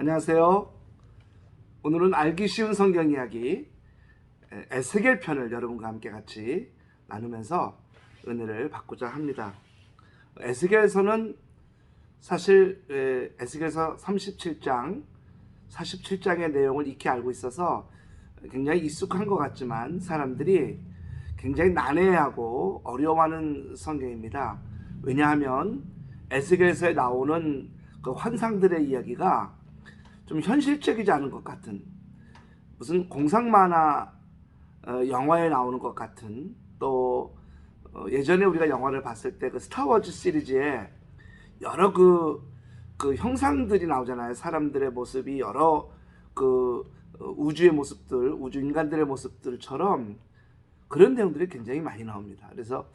안녕하세요. 오늘은 알기 쉬운 성경 이야기 에스겔 편을 여러분과 함께 같이 나누면서 은혜를 받고자 합니다. 에스겔서는 사실 에스겔서 37장, 47장의 내용을 익히 알고 있어서 굉장히 익숙한 것 같지만 사람들이 굉장히 난해하고 어려워하는 성경입니다. 왜냐하면 에스겔서에 나오는 그 환상들의 이야기가 좀 현실적이지 않은 것 같은, 무슨 공상 만화 영화에 나오는 것 같은, 또 예전에 우리가 영화를 봤을 때 그 스타워즈 시리즈에 여러 그 형상들이 나오잖아요. 사람들의 모습이 여러 그 우주의 모습들, 우주 인간들의 모습들처럼 그런 내용들이 굉장히 많이 나옵니다. 그래서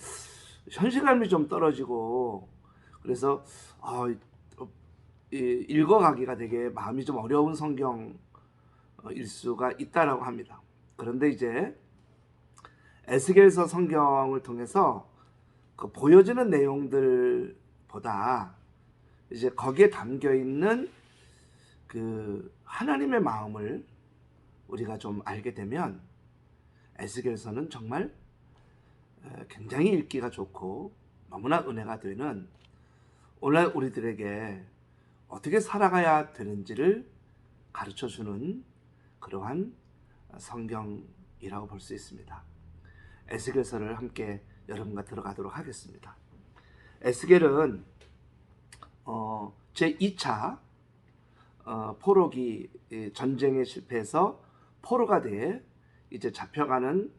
현실감이 좀 떨어지고, 그래서 읽어가기가 되게 마음이 좀 어려운 성경일 수가 있다라고 합니다. 그런데 이제 에스겔서 성경을 통해서 그 보여지는 내용들보다 이제 거기에 담겨 있는 그 하나님의 마음을 우리가 좀 알게 되면 에스겔서는 정말 굉장히 읽기가 좋고 너무나 은혜가 되는, 오늘 우리들에게 어떻게 살아가야 되는지를 가르쳐주는 그러한 성경이라고 볼 수 있습니다. 에스겔서를 함께 여러분과 들어가도록 하겠습니다. 에스겔은 제2차 포로기 전쟁에 실패해서 포로가 돼 이제 잡혀가는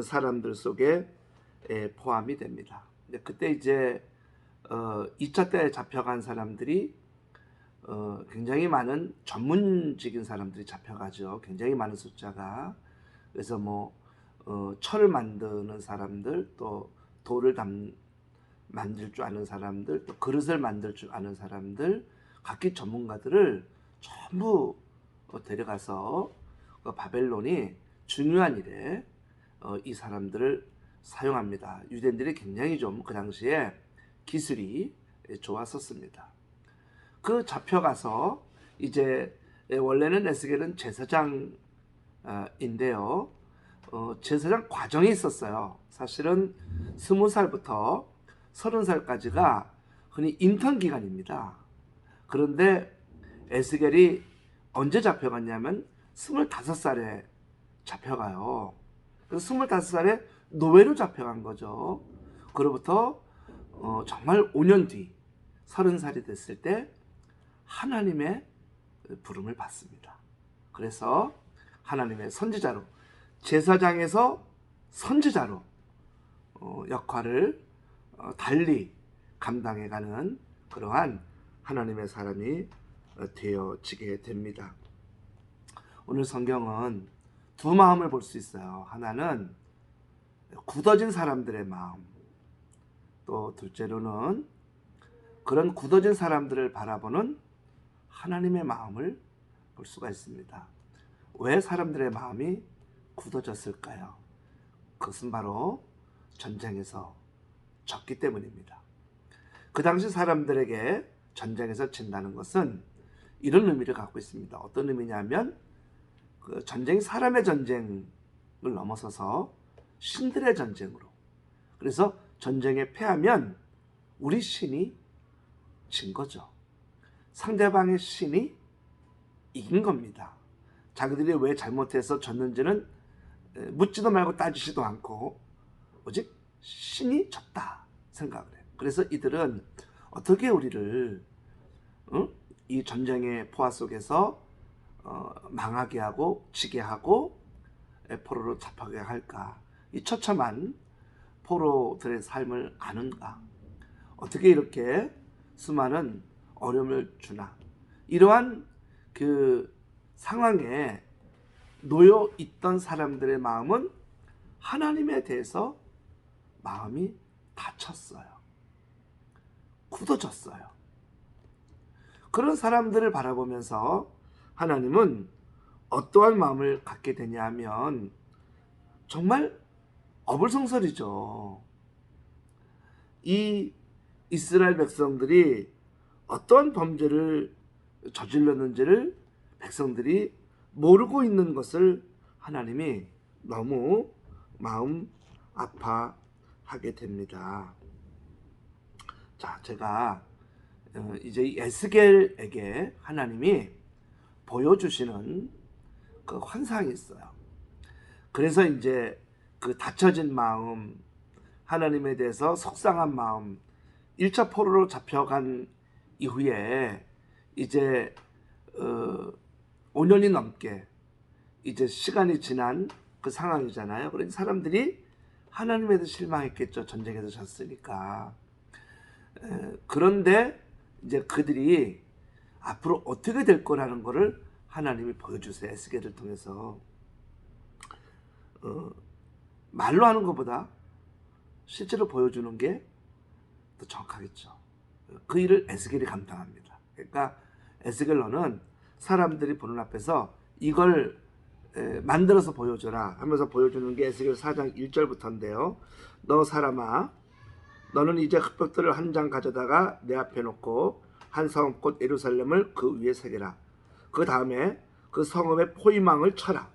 사람들 속에 포함이 됩니다. 그때 이제 2차 때 잡혀간 사람들이 굉장히 많은 전문직인 사람들이 잡혀가죠. 굉장히 많은 숫자가. 그래서 철을 만드는 사람들, 또 돌을 만들 줄 아는 사람들, 또 그릇을 만들 줄 아는 사람들, 각기 전문가들을 전부 데려가서 바벨론이 중요한 일에 이 사람들을 사용합니다. 유대인들이 굉장히 좀 그 당시에 기술이 좋았었습니다. 그 잡혀가서 이제 원래는 에스겔은 제사장인데요. 제사장 과정이 있었어요. 사실은 20살부터 30살까지가 흔히 인턴 기간입니다. 그런데 에스겔이 언제 잡혀갔냐면 25살에 잡혀가요. 그래서 25살에 노예로 잡혀간 거죠. 그로부터 정말 5년 뒤 30살이 됐을 때 하나님의 부름을 받습니다. 그래서 하나님의 선지자로, 제사장에서 선지자로 역할을 달리 감당해가는 그러한 하나님의 사람이 되어지게 됩니다. 오늘 성경은 두 마음을 볼 수 있어요. 하나는 굳어진 사람들의 마음, 또 둘째로는 그런 굳어진 사람들을 바라보는 하나님의 마음을 볼 수가 있습니다. 왜 사람들의 마음이 굳어졌을까요? 그것은 바로 전쟁에서 졌기 때문입니다. 그 당시 사람들에게 전쟁에서 진다는 것은 이런 의미를 갖고 있습니다. 어떤 의미냐면 그 전쟁이 사람의 전쟁을 넘어서서 신들의 전쟁으로, 그래서 전쟁에 패하면 우리 신이 진 거죠. 상대방의 신이 이긴 겁니다. 자기들이 왜 잘못해서 졌는지는 묻지도 말고 따지지도 않고 오직 신이 졌다 생각을 해요. 그래서 이들은 어떻게 우리를 이 전쟁의 포화 속에서 망하게 하고 지게 하고 포로로 잡혀가게 할까? 이 처참한 포로들의 삶을 아는가? 어떻게 이렇게 수많은 어려움을 주나? 이러한 그 상황에 놓여 있던 사람들의 마음은 하나님에 대해서 마음이 닫혔어요. 굳어졌어요. 그런 사람들을 바라보면서 하나님은 어떠한 마음을 갖게 되냐 하면 정말 어불성설이죠. 이 이스라엘 백성들이 어떠한 범죄를 저질렀는지를 백성들이 모르고 있는 것을 하나님이 너무 마음 아파하게 됩니다. 자, 제가 이제 에스겔에게 하나님이 보여주시는 그 환상이 있어요. 그래서 이제 그 닫혀진 마음, 하나님에 대해서 속상한 마음, 1차 포로로 잡혀간 이후에 이제 5년이 넘게 이제 시간이 지난 그 상황이잖아요. 그러니 사람들이 하나님에도 실망했겠죠. 전쟁에서 졌으니까. 그런데 이제 그들이 앞으로 어떻게 될 거라는 거를 하나님이 보여주세요. 에스겔을 통해서. 말로 하는 것보다 실제로 보여주는 게 더 정확하겠죠. 그 일을 에스겔이 감당합니다. 그러니까 에스겔로는 사람들이 보는 앞에서 이걸 만들어서 보여줘라 하면서 보여주는 게 에스겔 4장 1절부터인데요. 너 사람아, 너는 이제 흑벽돌을 한 장 가져다가 내 앞에 놓고 한 성읍 곧 예루살렘을 그 위에 새겨라. 그 다음에 그 성읍의 포위망을 쳐라.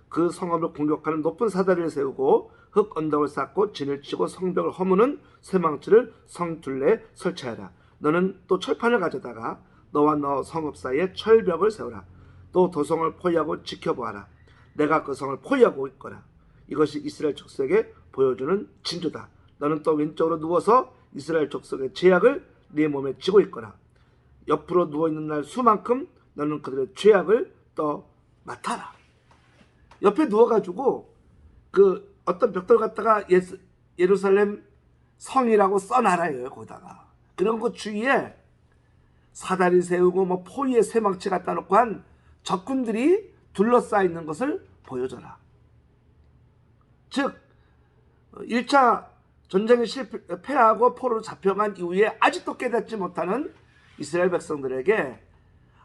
그 성읍을 공격하는 높은 사다리를 세우고 흙 언덕을 쌓고 진을 치고 성벽을 허무는 쇠망치를 성 둘레에 설치하라. 너는 또 철판을 가져다가 너와 너 성읍 사이에 철벽을 세우라. 또 도성을 포위하고 지켜보아라. 내가 그 성을 포위하고 있거라. 이것이 이스라엘 족속에게 보여주는 징조다. 너는 또 왼쪽으로 누워서 이스라엘 족속의 죄악을 네 몸에 지고 있거라. 옆으로 누워있는 날 수만큼 너는 그들의 죄악을 또 맡아라. 옆에 누워가지고 그 어떤 벽돌 갖다가 예루살렘 성이라고 써놔라요. 거기다가 그런 거 주위에 사다리 세우고 뭐 포위에 쇠망치 갖다 놓고 한 적군들이 둘러싸여 있는 것을 보여줘라. 즉 1차 전쟁에 패하고 포로로 잡혀간 이후에 아직도 깨닫지 못하는 이스라엘 백성들에게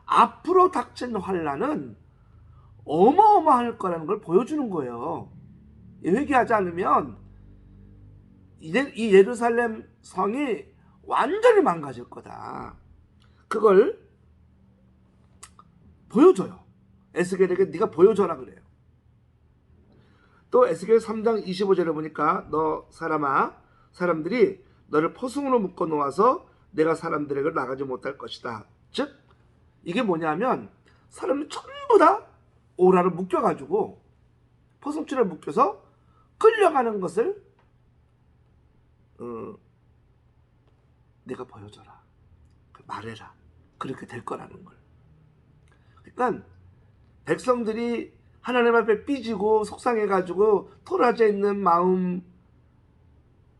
앞으로 닥친 환난은 어마어마할 거라는 걸 보여주는 거예요. 회개하지 않으면 이 예루살렘 성이 완전히 망가질 거다. 그걸 보여줘요. 에스겔에게 네가 보여줘라 그래요. 또 에스겔 3장 25절에 보니까 너 사람아, 사람들이 너를 포승으로 묶어 놓아서 내가 사람들에게 나가지 못할 것이다. 즉 이게 뭐냐면 사람이 전부 다 오라를 묶여가지고 포승줄에 묶여서 끌려가는 것을 내가 보여줘라. 말해라. 그렇게 될 거라는 걸. 그러니까 백성들이 하나님 앞에 삐지고 속상해가지고 토라져 있는 마음,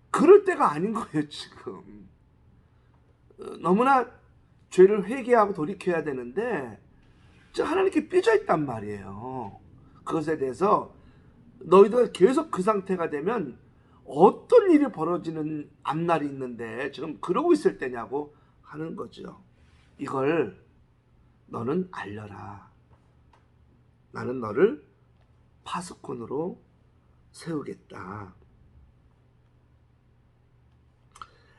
그럴 때가 아닌 거예요. 지금 너무나 죄를 회개하고 돌이켜야 되는데 하나님께 삐져 있단 말이에요. 그것에 대해서 너희들 계속 그 상태가 되면 어떤 일이 벌어지는 앞날이 있는데 지금 그러고 있을 때냐고 하는 거죠. 이걸 너는 알려라. 나는 너를 파수꾼으로 세우겠다.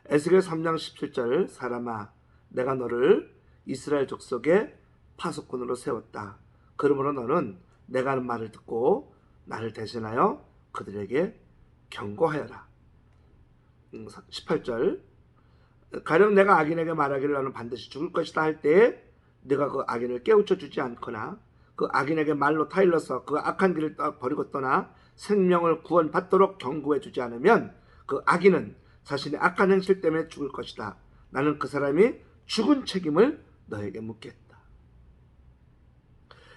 에스겔 3장 17절 사람아, 내가 너를 이스라엘 족속의 파수꾼으로 세웠다. 그러므로 너는 내가 하는 말을 듣고 나를 대신하여 그들에게 경고하여라. 18절 가령 내가 악인에게 말하기를 너는 반드시 죽을 것이다 할 때에 네가 그 악인을 깨우쳐 주지 않거나 그 악인에게 말로 타일러서 그 악한 길을 버리고 떠나 생명을 구원받도록 경고해 주지 않으면 그 악인은 자신의 악한 행실 때문에 죽을 것이다. 나는 그 사람이 죽은 책임을 너에게 묻겠다.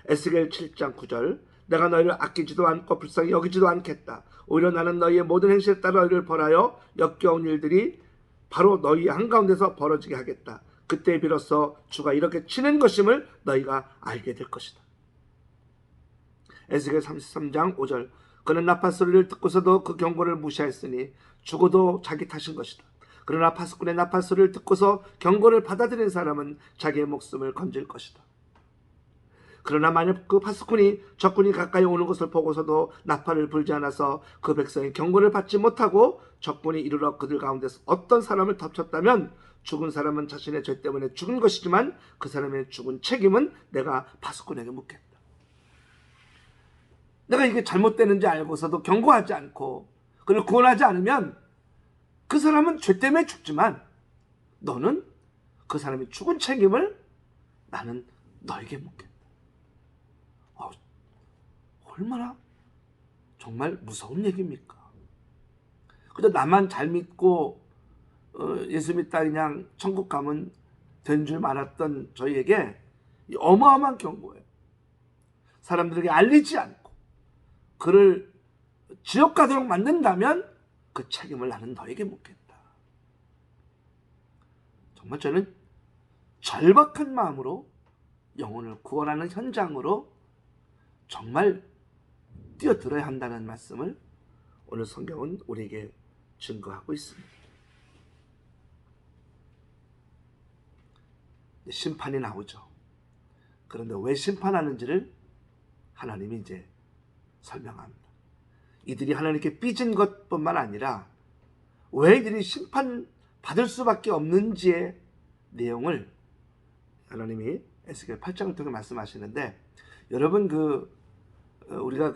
에스겔 7장 9절 내가 너희를 아끼지도 않고 불쌍히 여기지도 않겠다. 오히려 나는 너희의 모든 행실에 따라 너희를 벌하여 역겨운 일들이 바로 너희 한가운데서 벌어지게 하겠다. 그때 비로소 주가 이렇게 치는 것임을 너희가 알게 될 것이다. 에스겔 33장 5절 그는 나팔 소리를 듣고서도 그 경고를 무시하였으니 죽어도 자기 탓인 것이다. 그러나 파수꾼의 나팔 소리를 듣고서 경고를 받아들인 사람은 자기의 목숨을 건질 것이다. 그러나 만약 그 파수꾼이 적군이 가까이 오는 것을 보고서도 나팔을 불지 않아서 그 백성이 경고를 받지 못하고 적군이 이르러 그들 가운데서 어떤 사람을 덮쳤다면 죽은 사람은 자신의 죄 때문에 죽은 것이지만 그 사람의 죽은 책임은 내가 파수꾼에게 묻겠다. 내가 이게 잘못되는지 알고서도 경고하지 않고 그를 구원하지 않으면 그 사람은 죄 때문에 죽지만 너는 그 사람이 죽은 책임을 나는 너에게 묻겠다. 얼마나 정말 무서운 얘기입니까? 그저 나만 잘 믿고 예수 믿다 그냥 천국 가면 된 줄 알았던 저희에게 어마어마한 경고예요. 사람들에게 알리지 않고 그를 지옥 가도록 만든다면 그 책임을 나는 너에게 묻겠다. 정말 저는 절박한 마음으로 영혼을 구원하는 현장으로 정말 뛰어들어야 한다는 말씀을 오늘 성경은 우리에게 증거하고 있습니다. 심판이 나오죠. 그런데 왜 심판하는지를 하나님이 이제 설명합니다. 이들이 하나님께 삐진 것뿐만 아니라 왜 이들이 심판받을 수밖에 없는지의 내용을 하나님이 에스겔 8장을 통해 말씀하시는데, 여러분 우리가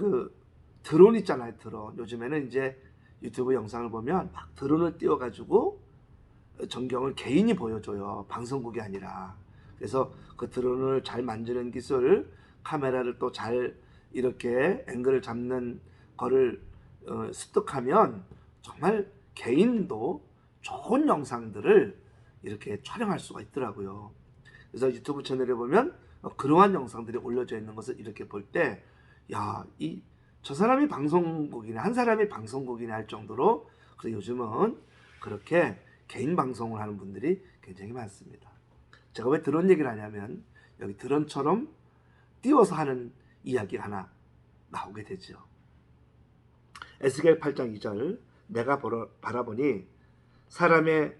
드론 있잖아요. 드론. 요즘에는 이제 유튜브 영상을 보면 막 드론을 띄워가지고 전경을 개인이 보여줘요. 방송국이 아니라. 그래서 그 드론을 잘 만지는 기술, 카메라를 또 잘 이렇게 앵글을 잡는 거를 습득하면 정말 개인도 좋은 영상들을 이렇게 촬영할 수가 있더라고요. 그래서 유튜브 채널에 보면 그러한 영상들이 올려져 있는 것을 이렇게 볼 때, 야, 저 사람이 방송국이네, 한 사람이 방송국이네 할 정도로, 그래서 요즘은 그렇게 개인 방송을 하는 분들이 굉장히 많습니다. 제가 왜 드론 얘기를 하냐면, 여기 드론처럼 띄워서 하는 이야기가 하나 나오게 되죠. 에스겔 8장 2절, 내가 바라보니 사람의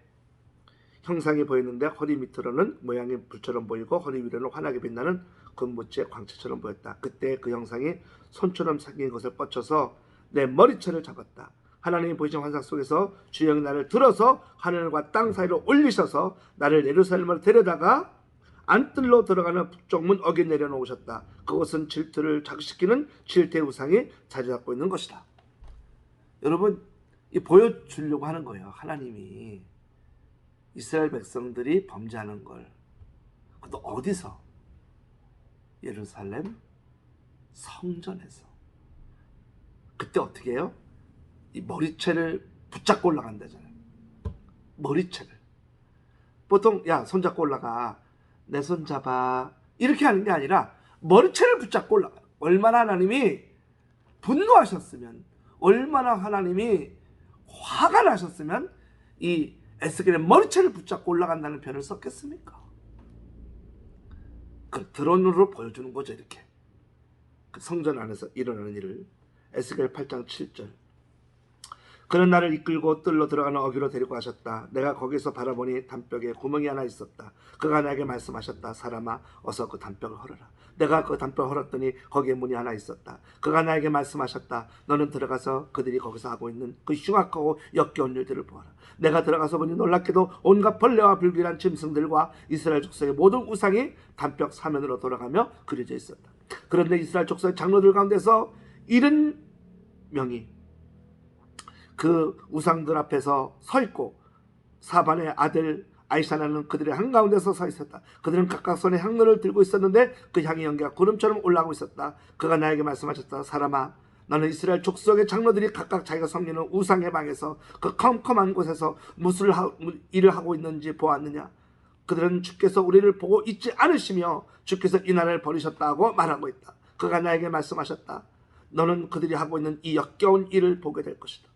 형상이 보였는데 허리 밑으로는 모양이 불처럼 보이고 허리 위로는 환하게 빛나는 금붙의 광채처럼 보였다. 그때 그 형상이 손처럼 생긴 것을 뻗쳐서 내 머리채를 잡았다. 하나님이 보이신 환상 속에서 주영이 나를 들어서 하늘과 땅 사이로 올리셔서 나를 예루살렘으로 데려다가 안뜰로 들어가는 북쪽문 어귀 내려놓으셨다. 그것은 질투를 자극시키는 질투의 우상이 자리 잡고 있는 것이다. 여러분, 이 보여주려고 하는 거예요. 하나님이 이스라엘 백성들이 범죄하는 걸. 그것도 어디서? 예루살렘 성전에서. 그때 어떻게 해요? 이 머리채를 붙잡고 올라간다잖아요. 머리채를. 보통 야 손잡고 올라가, 내 손 잡아, 이렇게 하는 게 아니라 머리채를 붙잡고 올라가요. 얼마나 하나님이 분노하셨으면, 얼마나 하나님이 화가 나셨으면 이 에스겔의 머리채를 붙잡고 올라간다는 표현을 썼겠습니까? 그 드론으로 보여주는 거죠. 이렇게 그 성전 안에서 일어나는 일을. 에스겔 8장 7절, 그는 나를 이끌고 뜰로 들어가는 어귀로 데리고 가셨다. 내가 거기서 바라보니 담벽에 구멍이 하나 있었다. 그가 나에게 말씀하셨다. 사람아, 어서 그 담벽을 헐어라. 내가 그 담벽을 헐었더니 거기에 문이 하나 있었다. 그가 나에게 말씀하셨다. 너는 들어가서 그들이 거기서 하고 있는 그 흉악하고 역겨운 일들을 보아라. 내가 들어가서 보니 놀랍게도 온갖 벌레와 불길한 짐승들과 이스라엘 족속의 모든 우상이 담벽 사면으로 돌아가며 그려져 있었다. 그런데 이스라엘 족속의 장로들 가운데서 70명이 그 우상들 앞에서 서 있고, 사반의 아들 아이샤나는 그들의 한가운데서 서 있었다. 그들은 각각 손에 향로를 들고 있었는데 그 향의 연기가 구름처럼 올라오고 있었다. 그가 나에게 말씀하셨다. 사람아, 너는 이스라엘 족속의 장로들이 각각 자기가 섬기는 우상의 방에서 그 컴컴한 곳에서 무슨 일을 하고 있는지 보았느냐? 그들은 주께서 우리를 보고 있지 않으시며 주께서 이 나라를 버리셨다고 말하고 있다. 그가 나에게 말씀하셨다. 너는 그들이 하고 있는 이 역겨운 일을 보게 될 것이다.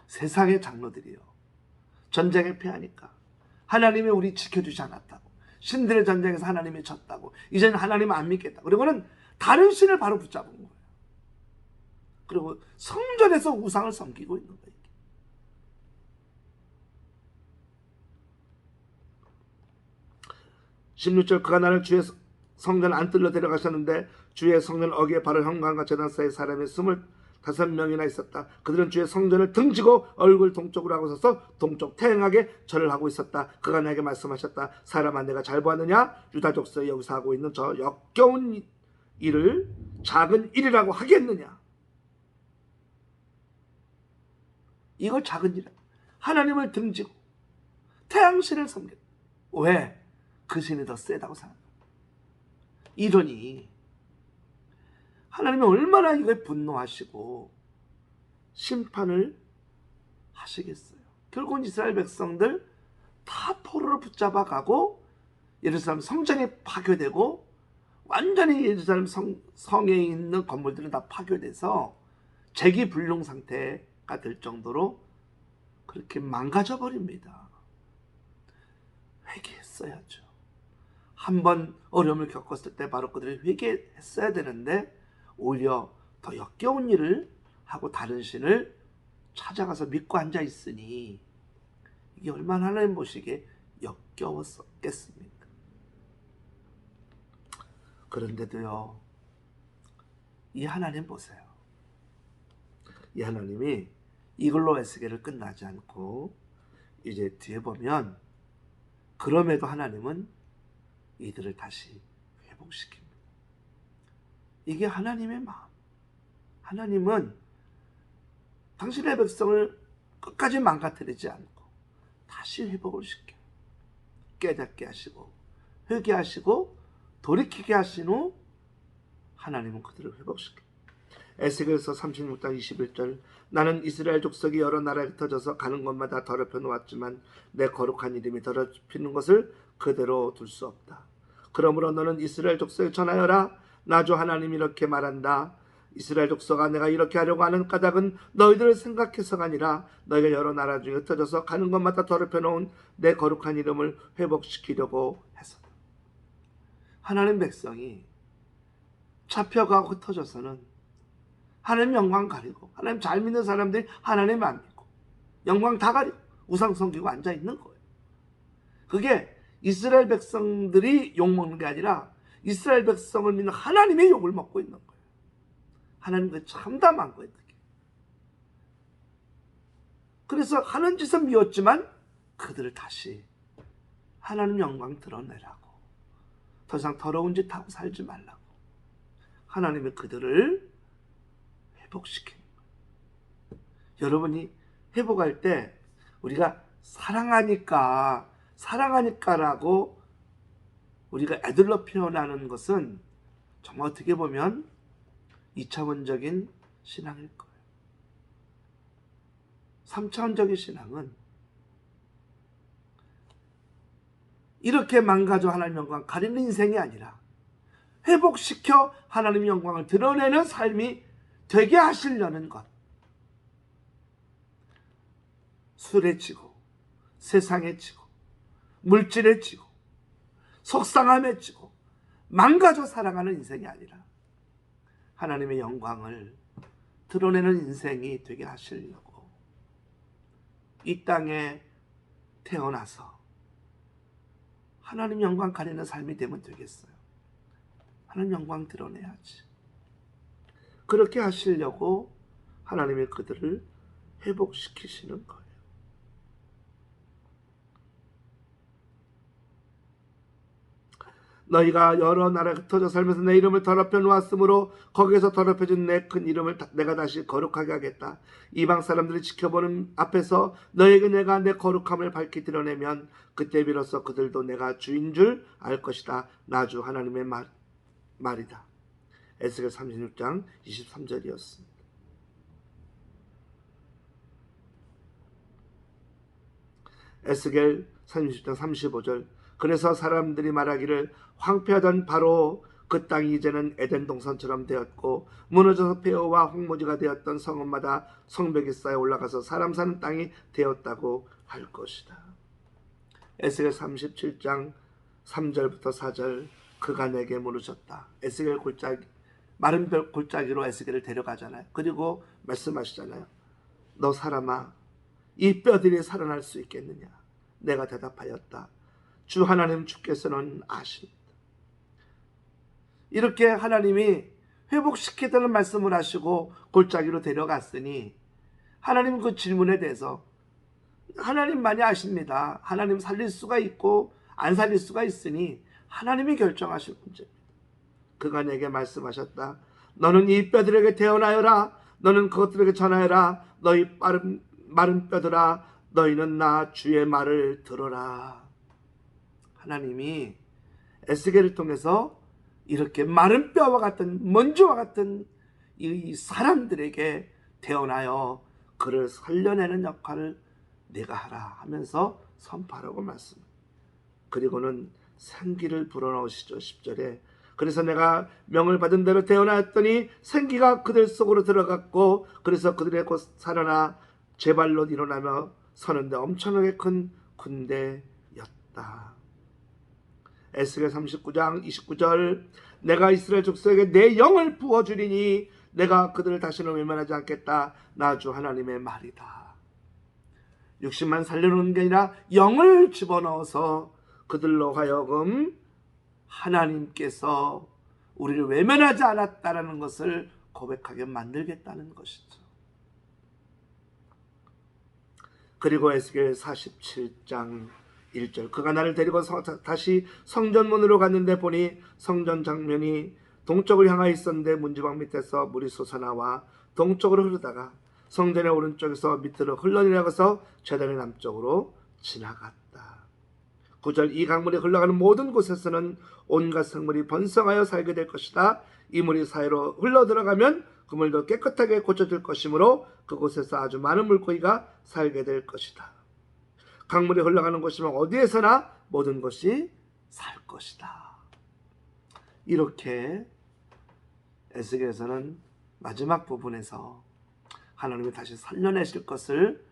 세상의 장로들이요, 전쟁에 패하니까 하나님이 우리 지켜주지 않았다고, 신들의 전쟁에서 하나님이 졌다고, 이제는 하나님 안 믿겠다, 그리고는 다른 신을 바로 붙잡은 거예요. 그리고 성전에서 우상을 섬기고 있는 거예요. 16절, 그가 나를 주의 성전 안뜰로 데려가셨는데 주의 성전 어귀에 바로 현관과 제단 사이 사람이 숨을 5명이나 있었다. 그들은 주의 성전을 등지고 얼굴 동쪽으로 하고 서서 동쪽 태행하게 절을 하고 있었다. 그가 내게 말씀하셨다. 사람아, 내가 잘 보았느냐? 유다 족속이 여기서 하고 있는 저 역겨운 일을 작은 일이라고 하겠느냐? 이걸 작은 일, 하나님을 등지고 태양신을 섬겼다. 왜? 그 신이 더 세다고 생각합니다. 이러니 하나님이 얼마나 이걸 분노하시고 심판을 하시겠어요. 결국은 이스라엘 백성들 다 포로로 붙잡아 가고 예루살렘 성전이 파괴되고 완전히 예루살렘 성에 있는 건물들은 다 파괴돼서 재기불능 상태가 될 정도로 그렇게 망가져 버립니다. 회개했어야죠. 한번 어려움을 겪었을 때 바로 그들이 회개했어야 되는데 오히려 더 역겨운 일을 하고 다른 신을 찾아가서 믿고 앉아 있으니 이게 얼마나 하나님 보시기에 역겨웠겠습니까? 그런데도요, 이 하나님 보세요. 이 하나님이 이걸로 에스겔을 끝나지 않고 이제 뒤에 보면 그럼에도 하나님은 이들을 다시 회복시킵니다. 이게 하나님의 마음. 하나님은 당신의 백성을 끝까지 망가뜨리지 않고 다시 회복을 시켜 깨닫게 하시고 회개하시고 돌이키게 하신 후 하나님은 그들을 회복시켜. 에스겔서 36장 21절 나는 이스라엘 족속이 여러 나라에 흩어져서 가는 곳마다 더럽혀 놓았지만 내 거룩한 이름이 더럽히는 것을 그대로 둘 수 없다. 그러므로 너는 이스라엘 족속에 전하여라. 나 주 하나님이 이렇게 말한다. 이스라엘 족속아, 내가 이렇게 하려고 하는 까닭은 너희들을 생각해서가 아니라 너희가 여러 나라 중에 흩어져서 가는 곳마다 더럽혀 놓은 내 거룩한 이름을 회복시키려고 해서다. 하나님 백성이 잡혀가고 흩어져서는 하나님 영광 가리고 하나님 잘 믿는 사람들이 하나님 안 믿고 영광 다 가리고 우상 섬기고 앉아 있는 거예요. 그게 이스라엘 백성들이 욕먹는 게 아니라 이스라엘 백성을 믿는 하나님의 욕을 먹고 있는 거예요. 하나님도 참담한 거예요. 그게. 그래서 하는 짓은 미웠지만 그들을 다시 하나님 영광 드러내라고, 더 이상 더러운 짓 하고 살지 말라고 하나님이 그들을 회복시키는 거예요. 여러분이 회복할 때 우리가 사랑하니까라고 우리가 애들러 표현하는 것은 정말 어떻게 보면 2차원적인 신앙일 거예요. 3차원적인 신앙은 이렇게 망가져 하나님 영광 가리는 인생이 아니라 회복시켜 하나님 영광을 드러내는 삶이 되게 하시려는 것. 술에 치고 세상에 치고 물질에 치고 속상함에 치고 망가져 살아가는 인생이 아니라 하나님의 영광을 드러내는 인생이 되게 하시려고 이 땅에 태어나서 하나님 영광 가리는 삶이 되면 되겠어요. 하나님 영광 드러내야지. 그렇게 하시려고 하나님이 그들을 회복시키시는 거예요. 너희가 여러 나라에 흩어져 살면서 내 이름을 더럽혀 놓았으므로 거기에서 더럽혀진 내 큰 이름을 내가 다시 거룩하게 하겠다. 이방 사람들이 지켜보는 앞에서 너에게 내가 내 거룩함을 밝히 드러내면 그때 비로소 그들도 내가 주인 줄 알 것이다. 나 주 하나님의 말이다. 에스겔 36장 23절이었습니다. 에스겔 36장 35절 그래서 사람들이 말하기를 황폐하던 바로 그 땅이 이제는 에덴 동산처럼 되었고 무너져서 폐허와 황무지가 되었던 성읍마다 성벽이 쌓여 올라가서 사람 사는 땅이 되었다고 할 것이다. 에스겔 37장 3절부터 4절 그가 내게 물으셨다. 에스겔 마른 골짜기로 에스겔을 데려가잖아요. 그리고 말씀하시잖아요. 너 사람아, 이 뼈들이 살아날 수 있겠느냐? 내가 대답하였다. 주 하나님 주께서는 아십니다. 이렇게 하나님이 회복시키다는 말씀을 하시고 골짜기로 데려갔으니 하나님 그 질문에 대해서 하나님만이 아십니다. 하나님 살릴 수가 있고 안 살릴 수가 있으니 하나님이 결정하실 문제입니다. 그가 내게 말씀하셨다. 너는 이 뼈들에게 태어나여라. 너는 그것들에게 전하여라. 너희 마른 뼈들아, 너희는 나 주의 말을 들어라. 하나님이 에스겔을 통해서 이렇게 마른 뼈와 같은 먼지와 같은 이 사람들에게 태어나여 그를 살려내는 역할을 내가 하라 하면서 선포하라고 말씀합니다. 그리고는 생기를 불어넣으시죠. 10절에 그래서 내가 명을 받은 대로 태어났더니 생기가 그들 속으로 들어갔고 그래서 그들의 곧 살아나 제 발로 일어나며 서는데 엄청나게 큰 군대였다. 에스겔 39장 29절 내가 이스라엘 족속에게 내 영을 부어주리니 내가 그들을 다시는 외면하지 않겠다. 나 주 하나님의 말이다. 육신만 살려놓은 게 아니라 영을 집어넣어서 그들로 하여금 하나님께서 우리를 외면하지 않았다라는 것을 고백하게 만들겠다는 것이죠. 그리고 에스겔 47장 1절 그가 나를 데리고 다시 성전문으로 갔는데 보니 성전 장면이 동쪽을 향하여 있었는데 문지방 밑에서 물이 솟아나와 동쪽으로 흐르다가 성전의 오른쪽에서 밑으로 흘러내려가서 제단의 남쪽으로 지나갔다. 9절 이 강물이 흘러가는 모든 곳에서는 온갖 생물이 번성하여 살게 될 것이다. 이 물이 사이로 흘러들어가면 그 물도 깨끗하게 고쳐질 것이므로 그곳에서 아주 많은 물고기가 살게 될 것이다. 강물이 흘러가는 곳이면 어디에서나 모든 것이 살 것이다. 이렇게 에스겔에서는 마지막 부분에서 하나님이 다시 살려내실 것을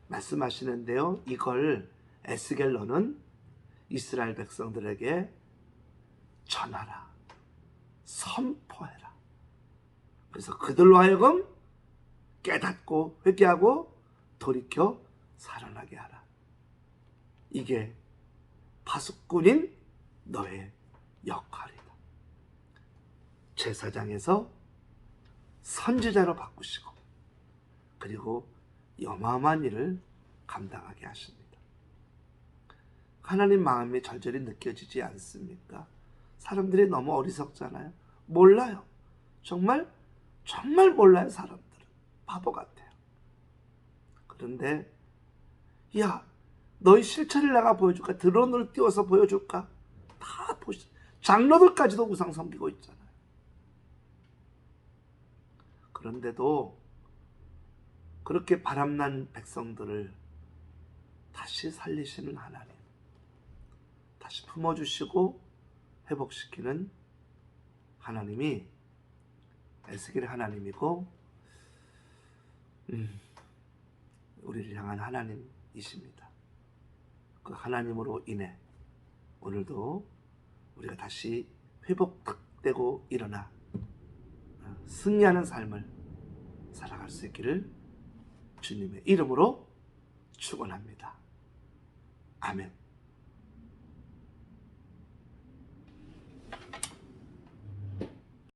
말씀하시는데요. 이걸 에스겔러는 이스라엘 백성들에게 전하라, 선포해라. 그래서 그들로 하여금 깨닫고 회개하고 돌이켜 살아나게 하라. 이게 파수꾼인 너의 역할이다. 제사장에서 선지자로 바꾸시고 그리고 어마어마한 일을 감당하게 하십니다. 하나님 마음이 절절히 느껴지지 않습니까? 사람들이 너무 어리석잖아요. 몰라요. 정말 몰라요. 사람들은 바보 같아요. 그런데 야, 너희 실체를 내가 보여줄까? 드론을 띄워서 보여줄까? 다 보시. 장로들까지도 우상 섬기고 있잖아요. 그런데도 그렇게 바람난 백성들을 다시 살리시는 하나님, 다시 품어주시고 회복시키는 하나님이 에스겔의 하나님이고 우리를 향한 하나님이십니다. 그 하나님으로 인해 오늘도 우리가 다시 회복되고 일어나 승리하는 삶을 살아갈 수 있기를 주님의 이름으로 축원합니다. 아멘.